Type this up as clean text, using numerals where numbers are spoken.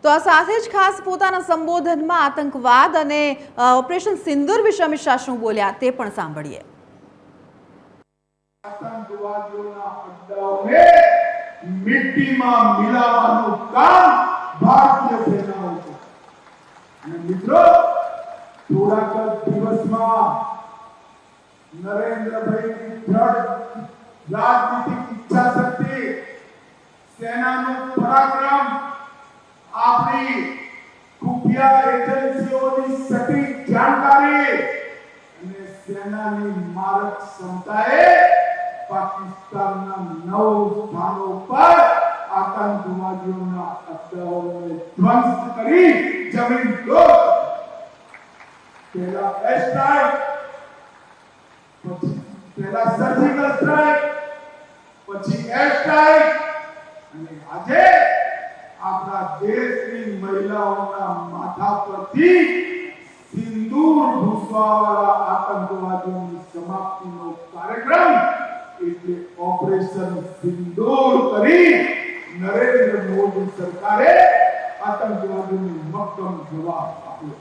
તો આ સાથે જ ખાસ પોતાના સંબોધનમાં આતંકવાદ અને ઓપરેશન સિંદૂર વિશે અમિત શાહ શું બોલ્યા તે પણ સાંભળીએ. આતંકવાદીઓના અડ્ડાઓને મિટ્ટીમાં મિલાવવાનું કામ ભારતીય સેનાઓ કરે. અને મિત્રો, થોડાક દિવસમાં નરેન્દ્રભાઈની દ્રઢ રાજનીતિક ઈચ્છા શક્તિ, સેનાનું પરાક્રમ, આપણી ખુફિયા એજન્સીઓની સટીક જાણકારી અને સેનાની મારક ક્ષમતાએ પાકિસ્તાનના 9 સ્થાનો પર આતંકવાદીઓના અડ્ડાઓને ધ્વંસ કરી જમીન દોસ્ત. પહેલા એર સ્ટ્રાઇક, પહેલા સર્જિકલ સ્ટ્રાઇક, પછી એર સ્ટ્રાઇક, અને આજે આપણા દેશની મહિલાઓના માથા પરથી સિંદૂર ભૂસવાવાળા આતંકવાદીઓની સમાપ્તિનો કાર્યક્રમ એટલે ઓપરેશન સિંદૂર કરી નરેન્દ્ર મોદી સરકારે આતંકવાદીઓને મક્કમ જવાબ આપ્યો.